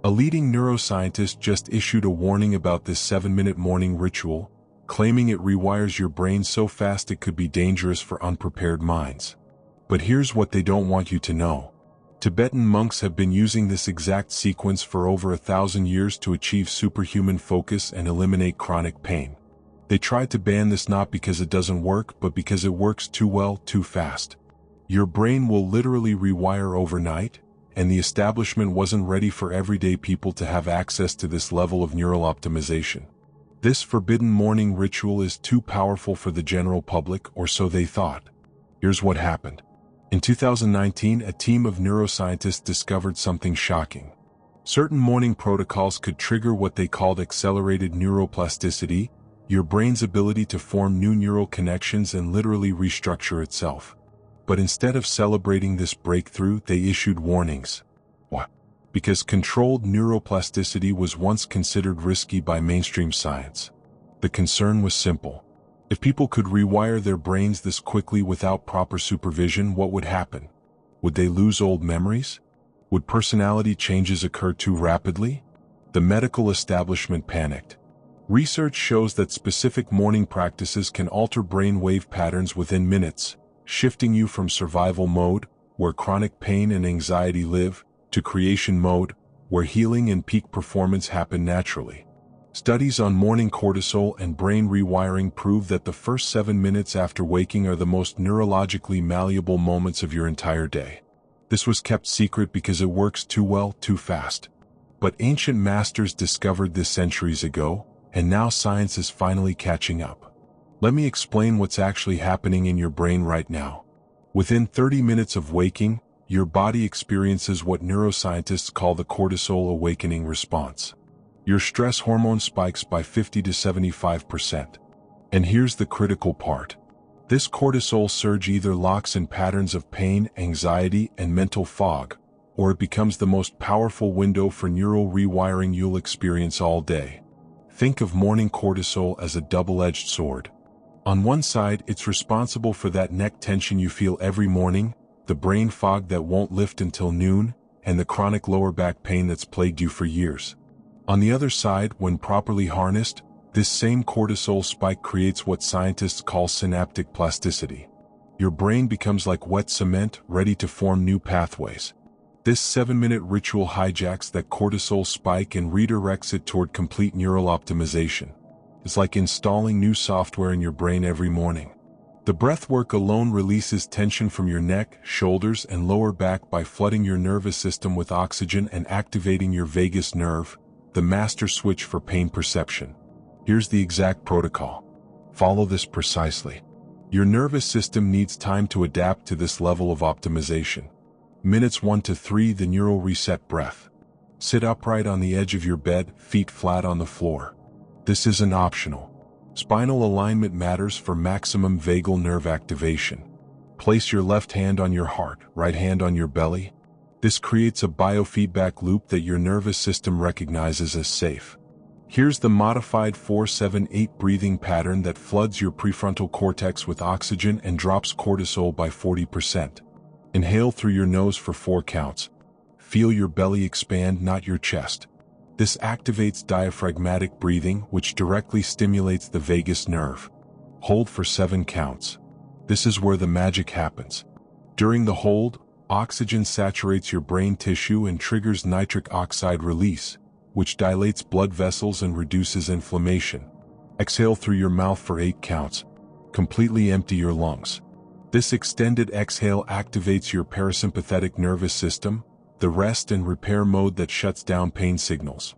A leading neuroscientist just issued a warning about this 7-minute morning ritual, claiming it rewires your brain so fast it could be dangerous for unprepared minds. But here's what they don't want you to know. Tibetan monks have been using this exact sequence for over 1,000 years to achieve superhuman focus and eliminate chronic pain. They tried to ban this not because it doesn't work, but because it works too well, too fast. Your brain will literally rewire overnight, and the establishment wasn't ready for everyday people to have access to this level of neural optimization. This forbidden morning ritual is too powerful for the general public, or so they thought. Here's what happened. In 2019, a team of neuroscientists discovered something shocking. Certain morning protocols could trigger what they called accelerated neuroplasticity, your brain's ability to form new neural connections and literally restructure itself. But instead of celebrating this breakthrough, they issued warnings. Why? Because controlled neuroplasticity was once considered risky by mainstream science. The concern was simple. If people could rewire their brains this quickly without proper supervision, what would happen? Would they lose old memories? Would personality changes occur too rapidly? The medical establishment panicked. Research shows that specific morning practices can alter brain wave patterns within minutes, shifting you from survival mode, where chronic pain and anxiety live, to creation mode, where healing and peak performance happen naturally. Studies on morning cortisol and brain rewiring prove that the first 7 minutes after waking are the most neurologically malleable moments of your entire day. This was kept secret because it works too well, too fast. But ancient masters discovered this centuries ago, and now science is finally catching up. Let me explain what's actually happening in your brain right now. Within 30 minutes of waking, your body experiences what neuroscientists call the cortisol awakening response. Your stress hormone spikes by 50 to 75%. And here's the critical part. This cortisol surge either locks in patterns of pain, anxiety, and mental fog, or it becomes the most powerful window for neural rewiring you'll experience all day. Think of morning cortisol as a double-edged sword. On one side, it's responsible for that neck tension you feel every morning, the brain fog that won't lift until noon, and the chronic lower back pain that's plagued you for years. On the other side, when properly harnessed, this same cortisol spike creates what scientists call synaptic plasticity. Your brain becomes like wet cement, ready to form new pathways. This 7-minute ritual hijacks that cortisol spike and redirects it toward complete neural optimization. It's like installing new software in your brain every morning. The breathwork alone releases tension from your neck, shoulders, and lower back by flooding your nervous system with oxygen and activating your vagus nerve, the master switch for pain perception. Here's the exact protocol. Follow this precisely. Your nervous system needs time to adapt to this level of optimization. Minutes 1 to 3, the neural reset breath. Sit upright on the edge of your bed, feet flat on the floor. This isn't optional. Spinal alignment matters for maximum vagal nerve activation. Place your left hand on your heart, right hand on your belly. This creates a biofeedback loop that your nervous system recognizes as safe. Here's the modified 4-7-8 breathing pattern that floods your prefrontal cortex with oxygen and drops cortisol by 40%. Inhale through your nose for 4 counts. Feel your belly expand, not your chest. This activates diaphragmatic breathing, which directly stimulates the vagus nerve. Hold for 7 counts. This is where the magic happens. During the hold, oxygen saturates your brain tissue and triggers nitric oxide release, which dilates blood vessels and reduces inflammation. Exhale through your mouth for 8 counts. Completely empty your lungs. This extended exhale activates your parasympathetic nervous system, the rest and repair mode that shuts down pain signals.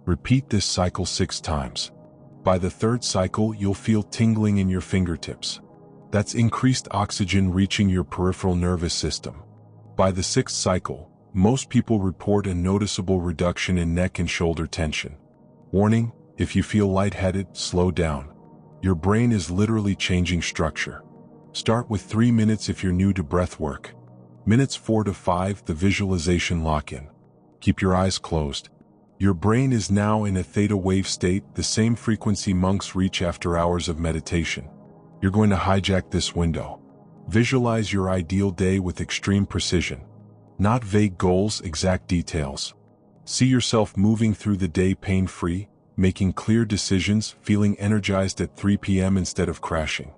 Repeat this cycle 6 times. By the 3rd cycle, you'll feel tingling in your fingertips. That's increased oxygen reaching your peripheral nervous system. By the 6th cycle, most people report a noticeable reduction in neck and shoulder tension. Warning: if you feel lightheaded, slow down. Your brain is literally changing structure. Start with 3 minutes if you're new to breath work. Minutes 4 to 5, the visualization lock-in. Keep your eyes closed. Your brain is now in a theta wave state, the same frequency monks reach after hours of meditation. You're going to hijack this window. Visualize your ideal day with extreme precision. Not vague goals, exact details. See yourself moving through the day pain-free, making clear decisions, feeling energized at 3 p.m. instead of crashing.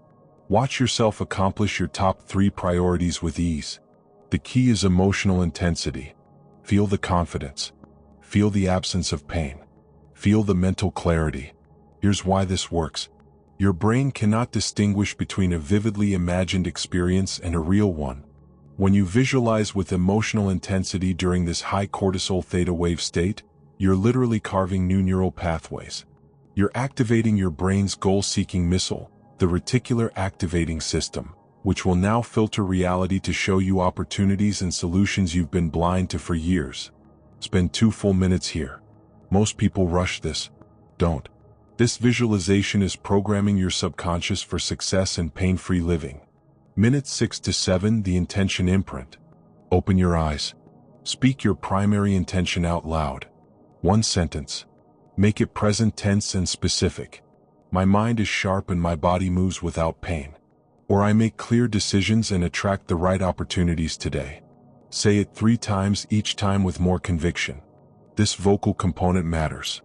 Watch yourself accomplish your top 3 priorities with ease. The key is emotional intensity. Feel the confidence. Feel the absence of pain. Feel the mental clarity. Here's why this works. Your brain cannot distinguish between a vividly imagined experience and a real one. When you visualize with emotional intensity during this high cortisol theta wave state, you're literally carving new neural pathways. You're activating your brain's goal-seeking missile, the reticular activating system, which will now filter reality to show you opportunities and solutions you've been blind to for years. Spend 2 full minutes here. Most people rush this. Don't. This visualization is programming your subconscious for success and pain-free living. Minutes 6 to 7, the intention imprint. Open your eyes. Speak your primary intention out loud. 1 sentence. Make it present tense and specific. My mind is sharp and my body moves without pain. Or I make clear decisions and attract the right opportunities today. Say it 3 times, each time with more conviction. This vocal component matters.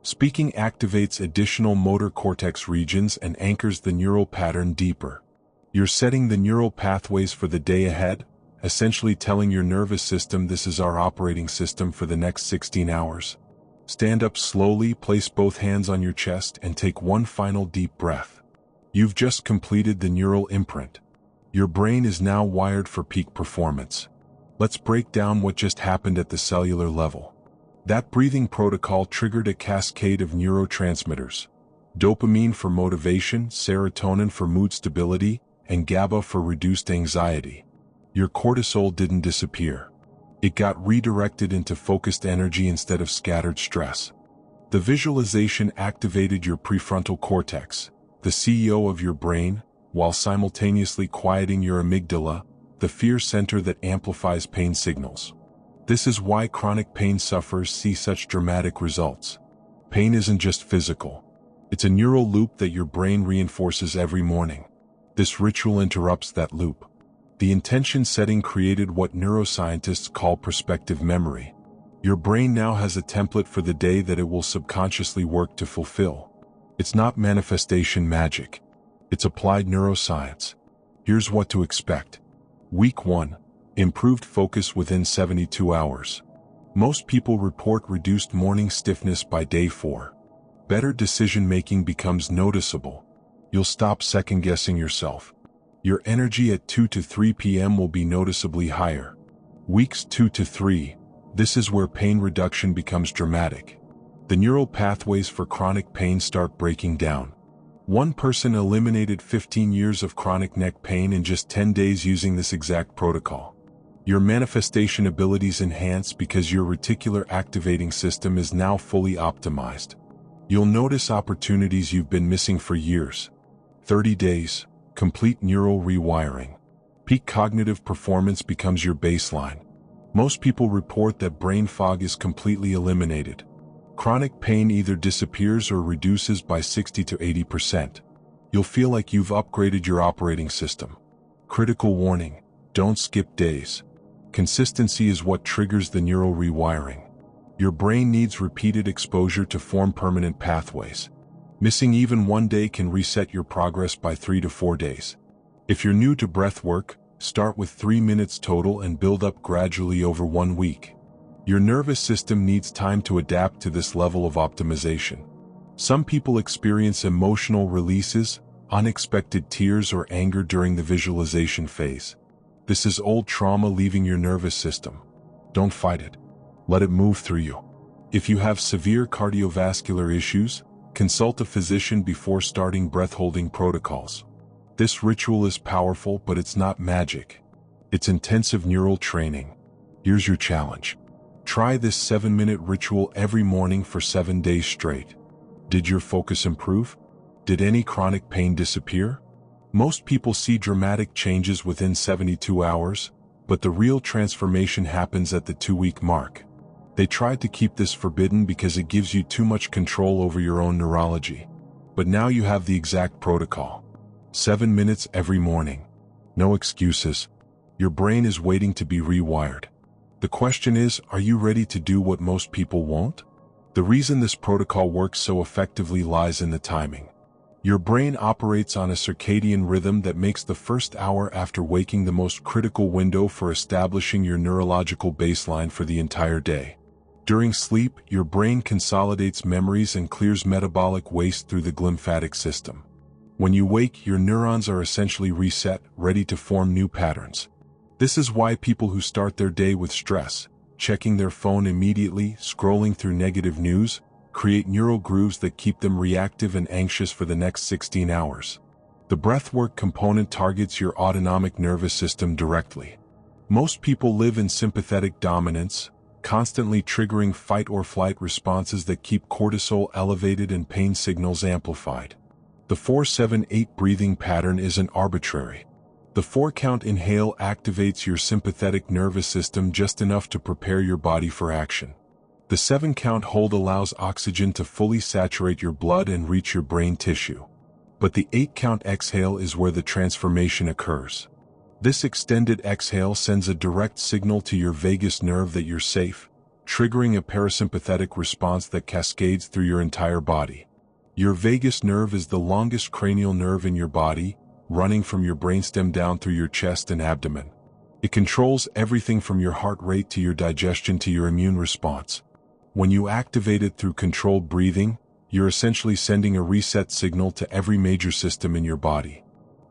Speaking activates additional motor cortex regions and anchors the neural pattern deeper. You're setting the neural pathways for the day ahead, essentially telling your nervous system this is our operating system for the next 16 hours. Stand up slowly, place both hands on your chest, and take 1 final deep breath. You've just completed the neural imprint. Your brain is now wired for peak performance. Let's break down what just happened at the cellular level. That breathing protocol triggered a cascade of neurotransmitters. Dopamine for motivation, serotonin for mood stability, and GABA for reduced anxiety. Your cortisol didn't disappear. It got redirected into focused energy instead of scattered stress. The visualization activated your prefrontal cortex, the CEO of your brain, while simultaneously quieting your amygdala, the fear center that amplifies pain signals. This is why chronic pain sufferers see such dramatic results. Pain isn't just physical. It's a neural loop that your brain reinforces every morning. This ritual interrupts that loop. The intention setting created what neuroscientists call prospective memory. Your brain now has a template for the day that it will subconsciously work to fulfill. It's not manifestation magic. It's applied neuroscience. Here's what to expect. Week 1. Improved focus within 72 hours. Most people report reduced morning stiffness by day 4. Better decision-making becomes noticeable. You'll stop second-guessing yourself. Your energy at 2 to 3 p.m. will be noticeably higher. Weeks 2 to 3. This is where pain reduction becomes dramatic. The neural pathways for chronic pain start breaking down. One person eliminated 15 years of chronic neck pain in just 10 days using this exact protocol. Your manifestation abilities enhance because your reticular activating system is now fully optimized. You'll notice opportunities you've been missing for years. 30 days, complete neural rewiring. Peak cognitive performance becomes your baseline. Most people report that brain fog is completely eliminated. Chronic pain either disappears or reduces by 60 to 80%. You'll feel like you've upgraded your operating system. Critical warning: don't skip days. Consistency is what triggers the neural rewiring. Your brain needs repeated exposure to form permanent pathways. Missing even 1 day can reset your progress by 3 to 4 days. If you're new to breath work, start with 3 minutes total and build up gradually over 1 week. Your nervous system needs time to adapt to this level of optimization. Some people experience emotional releases, unexpected tears or anger during the visualization phase. This is old trauma leaving your nervous system. Don't fight it. Let it move through you. If you have severe cardiovascular issues, consult a physician before starting breath-holding protocols. This ritual is powerful, but it's not magic. It's intensive neural training. Here's your challenge. Try this 7-minute ritual every morning for 7 days straight. Did your focus improve? Did any chronic pain disappear? Most people see dramatic changes within 72 hours, but the real transformation happens at the 2-week mark. They tried to keep this forbidden because it gives you too much control over your own neurology. But now you have the exact protocol. 7 minutes every morning. No excuses. Your brain is waiting to be rewired. The question is, are you ready to do what most people won't? The reason this protocol works so effectively lies in the timing. Your brain operates on a circadian rhythm that makes the first hour after waking the most critical window for establishing your neurological baseline for the entire day. During sleep, your brain consolidates memories and clears metabolic waste through the glymphatic system. When you wake, your neurons are essentially reset, ready to form new patterns. This is why people who start their day with stress, checking their phone immediately, scrolling through negative news, create neural grooves that keep them reactive and anxious for the next 16 hours. The breathwork component targets your autonomic nervous system directly. Most people live in sympathetic dominance, constantly triggering fight or flight responses that keep cortisol elevated and pain signals amplified. The 4-7-8 breathing pattern isn't arbitrary. The 4-count inhale activates your sympathetic nervous system just enough to prepare your body for action. The 7-count hold allows oxygen to fully saturate your blood and reach your brain tissue. But the 8-count exhale is where the transformation occurs. This extended exhale sends a direct signal to your vagus nerve that you're safe, triggering a parasympathetic response that cascades through your entire body. Your vagus nerve is the longest cranial nerve in your body, running from your brainstem down through your chest and abdomen. It controls everything from your heart rate to your digestion to your immune response. When you activate it through controlled breathing, you're essentially sending a reset signal to every major system in your body.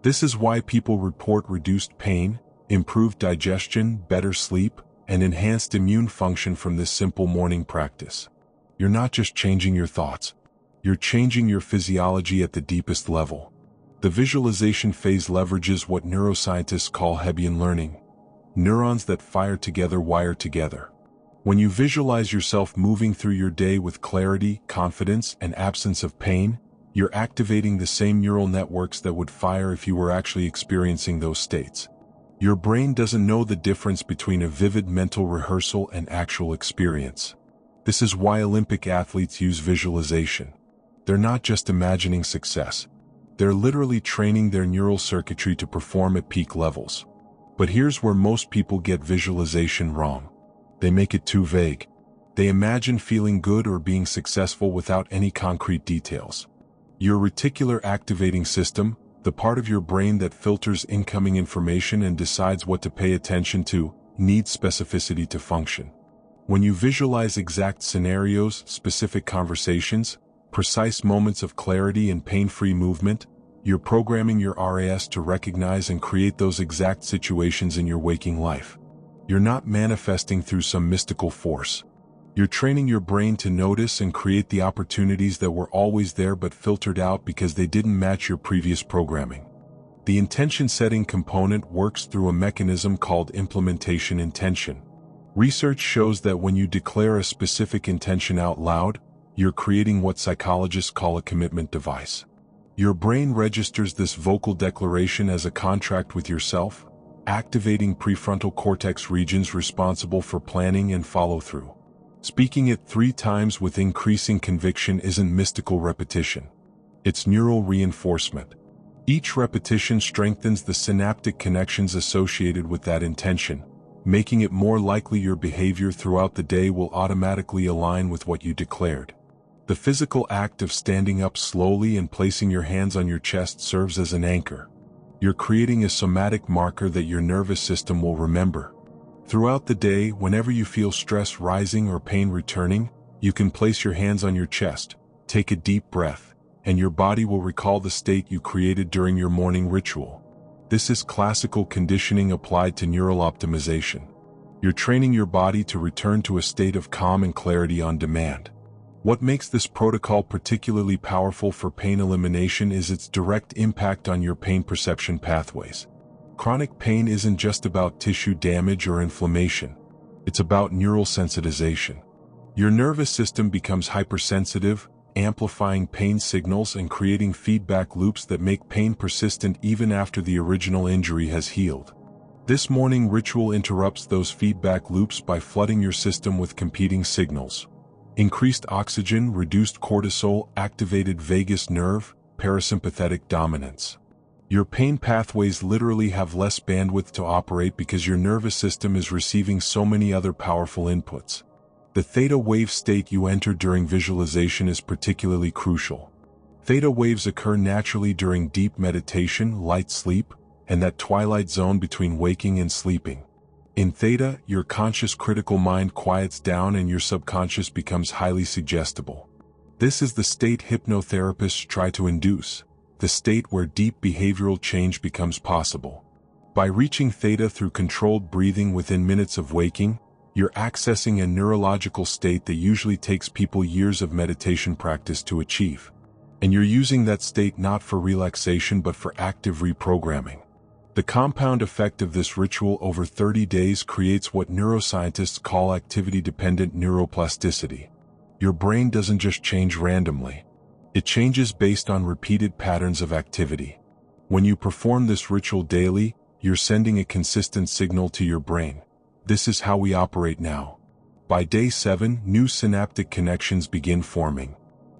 This is why people report reduced pain, improved digestion, better sleep, and enhanced immune function from this simple morning practice. You're not just changing your thoughts. You're changing your physiology at the deepest level. The visualization phase leverages what neuroscientists call Hebbian learning. Neurons that fire together wire together. When you visualize yourself moving through your day with clarity, confidence, and absence of pain, you're activating the same neural networks that would fire if you were actually experiencing those states. Your brain doesn't know the difference between a vivid mental rehearsal and actual experience. This is why Olympic athletes use visualization. They're not just imagining success. They're literally training their neural circuitry to perform at peak levels. But here's where most people get visualization wrong. They make it too vague. They imagine feeling good or being successful without any concrete details. Your reticular activating system, the part of your brain that filters incoming information and decides what to pay attention to, needs specificity to function. When you visualize exact scenarios, specific conversations, precise moments of clarity and pain-free movement, you're programming your RAS to recognize and create those exact situations in your waking life. You're not manifesting through some mystical force. You're training your brain to notice and create the opportunities that were always there but filtered out because they didn't match your previous programming. The intention-setting component works through a mechanism called implementation intention. Research shows that when you declare a specific intention out loud, you're creating what psychologists call a commitment device. Your brain registers this vocal declaration as a contract with yourself, activating prefrontal cortex regions responsible for planning and follow-through. Speaking it 3 times with increasing conviction isn't mystical repetition. It's neural reinforcement. Each repetition strengthens the synaptic connections associated with that intention, making it more likely your behavior throughout the day will automatically align with what you declared. The physical act of standing up slowly and placing your hands on your chest serves as an anchor. You're creating a somatic marker that your nervous system will remember. Throughout the day, whenever you feel stress rising or pain returning, you can place your hands on your chest, take a deep breath, and your body will recall the state you created during your morning ritual. This is classical conditioning applied to neural optimization. You're training your body to return to a state of calm and clarity on demand. What makes this protocol particularly powerful for pain elimination is its direct impact on your pain perception pathways. Chronic pain isn't just about tissue damage or inflammation. It's about neural sensitization. Your nervous system becomes hypersensitive, amplifying pain signals and creating feedback loops that make pain persistent even after the original injury has healed. This morning ritual interrupts those feedback loops by flooding your system with competing signals. Increased oxygen, reduced cortisol, activated vagus nerve, parasympathetic dominance. Your pain pathways literally have less bandwidth to operate because your nervous system is receiving so many other powerful inputs. The theta wave state you enter during visualization is particularly crucial. Theta waves occur naturally during deep meditation, light sleep, and that twilight zone between waking and sleeping. In theta, your conscious critical mind quiets down and your subconscious becomes highly suggestible. This is the state hypnotherapists try to induce, the state where deep behavioral change becomes possible. By reaching theta through controlled breathing within minutes of waking, you're accessing a neurological state that usually takes people years of meditation practice to achieve. And you're using that state not for relaxation but for active reprogramming. The compound effect of this ritual over 30 days creates what neuroscientists call activity-dependent neuroplasticity. Your brain doesn't just change randomly. It changes based on repeated patterns of activity. When you perform this ritual daily, you're sending a consistent signal to your brain. This is how we operate now. By day 7, new synaptic connections begin forming.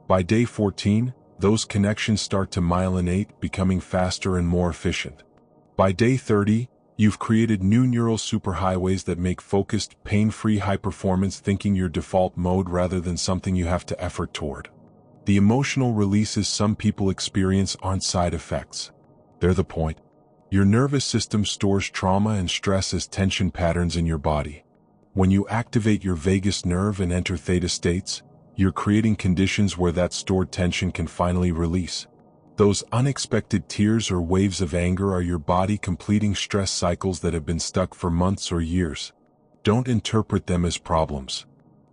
By day 14, those connections start to myelinate, becoming faster and more efficient. By day 30, you've created new neural superhighways that make focused, pain-free high-performance thinking your default mode rather than something you have to effort toward. The emotional releases some people experience aren't side effects. They're the point. Your nervous system stores trauma and stress as tension patterns in your body. When you activate your vagus nerve and enter theta states, you're creating conditions where that stored tension can finally release. Those unexpected tears or waves of anger are your body completing stress cycles that have been stuck for months or years. Don't interpret them as problems.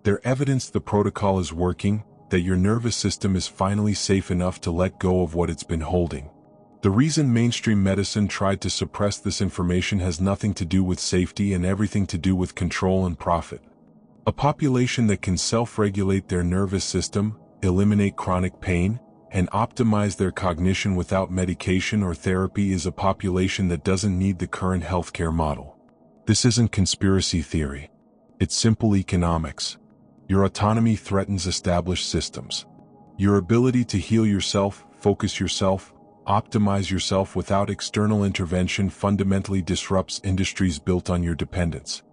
They're evidence the protocol is working, that your nervous system is finally safe enough to let go of what it's been holding. The reason mainstream medicine tried to suppress this information has nothing to do with safety and everything to do with control and profit. A population that can self-regulate their nervous system, eliminate chronic pain, and optimize their cognition without medication or therapy is a population that doesn't need the current healthcare model. This isn't conspiracy theory. It's simple economics. Your autonomy threatens established systems. Your ability to heal yourself, focus yourself, optimize yourself without external intervention fundamentally disrupts industries built on your dependence.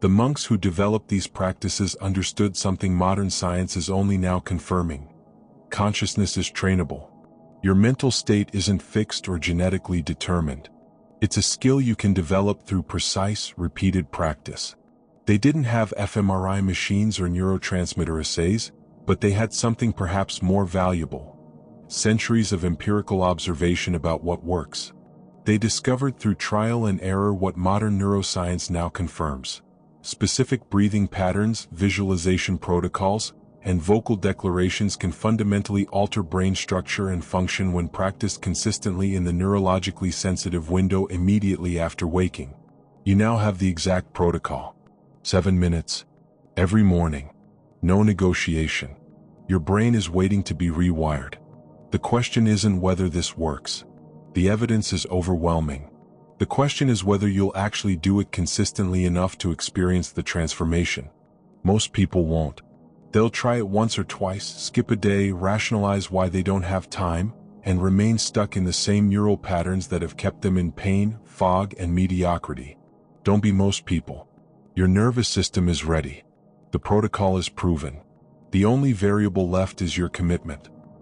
The monks who developed these practices understood something modern science is only now confirming. Consciousness is trainable. Your mental state isn't fixed or genetically determined. It's a skill you can develop through precise, repeated practice. They didn't have fMRI machines or neurotransmitter assays, but they had something perhaps more valuable: centuries of empirical observation about what works. They discovered through trial and error what modern neuroscience now confirms: specific breathing patterns, visualization protocols, and vocal declarations can fundamentally alter brain structure and function when practiced consistently in the neurologically sensitive window immediately after waking. You now have the exact protocol. 7 minutes. Every morning. No negotiation. Your brain is waiting to be rewired. The question isn't whether this works. The evidence is overwhelming. The question is whether you'll actually do it consistently enough to experience the transformation. Most people won't. They'll try it once or twice, skip a day, rationalize why they don't have time, and remain stuck in the same neural patterns that have kept them in pain, fog, and mediocrity. Don't be most people. Your nervous system is ready. The protocol is proven. The only variable left is your commitment.